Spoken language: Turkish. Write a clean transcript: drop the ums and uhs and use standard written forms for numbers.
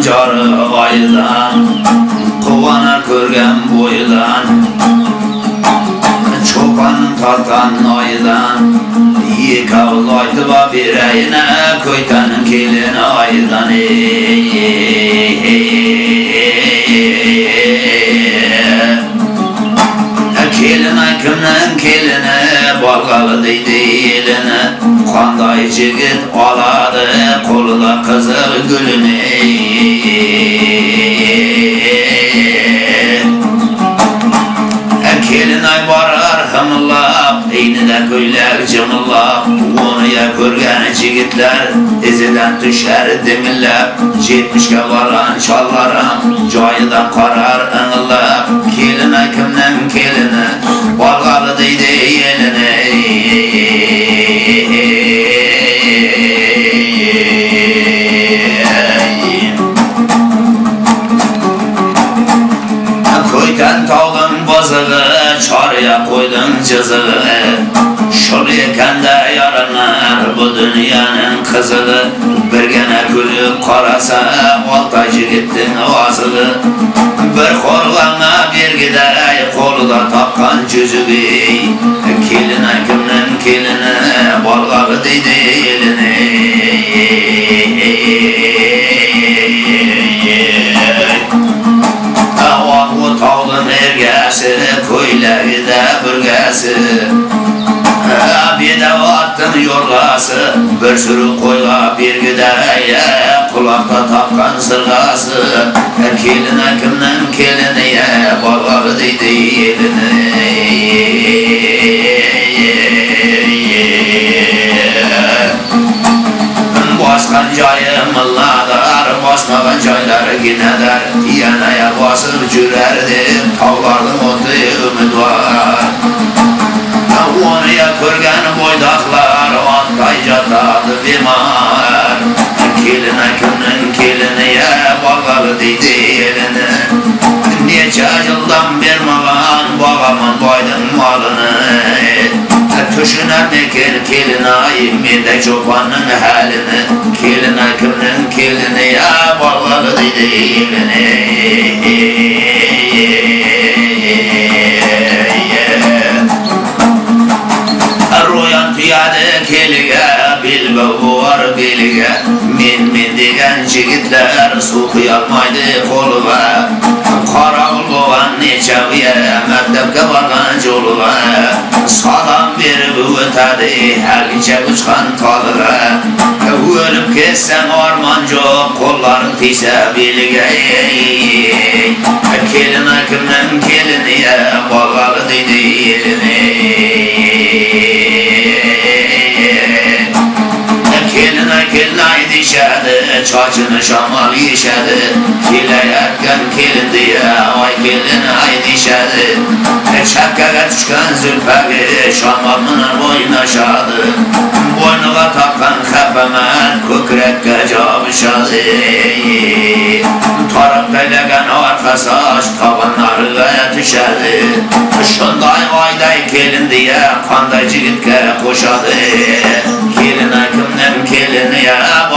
jari aydan, quvana ko'rgan bo'yidan, çobanın tartan aydan, yekavul aytıba bireyine, koytanın kelini aydan. Kelin kimnin kelini, balgalı deydi elini, qanday jigit aladı, koluna kızıl gülünü. Kelin ay barar hımıllap, eynide köyler cımıllap, onu ya görgen jigitler, iziden düşer dimillep, 70'ke varan çallarım, joyidan qarar ıngıllap. Kelin ay kimnin kelini, balgalı deydi elini. Koytan tağın bazığı, çarıya koydun cızığı, şol ekende yaranlar bu dünyanın kızığı. Bir gene gülüp karasa, olta jigittin vazığı, bir korlana bir gidey, kolda tapkan cüzüğü. Kelin kimnin kelini, balgalı deydi elini. O tağın ergesi, köyleri de bürgesi, bir de attın yorgası, bir sürü koyla bir gideye, kulakta tapkan sırgası. Kelin kimnin keliniye, balgalı deydi elini. Baskan jayı mılladar, basmagan jayları gineder, yanaya basıp jürerdi, tağlardan otu ümid var. Onu ya körgen boydaklar, antay jatadı bimar. Kelin kimnin keliniye, balgalı deydi elini. Neçe yıldan bermagan, bağaman boydun malını. Düşüner nekel kelin ay, mende çobanın halini. Kelin kimnin kelini ya, balgalı deydi elini. Royan tüyadı kelige, bilbeği var belige, min degen jigitler, su kıyalmaydı koluğa. Qarağıl olan neçeviye, mektepke bargan joluğa, salam berip ötedi, halice uçkan talığa. Ölüp kessem arman yok, kolların tiyse belige. Kelin kimnin keliniye, balgalı deydi elini. Kelin ay dişedi, çacını şamal yeşedi, kileyerken kelin diye, ay kelin ay dişedi. Çekkege düşken zülfevi, şamalının boynaşadı, boynuğa takan xepemen, kökrekke cabışadı. Tarık beylegen arka saç, tabanları düşedi. Şunday ayday kelin diye, kanday jigitke koşadı. Kelin kimnin kelini ya,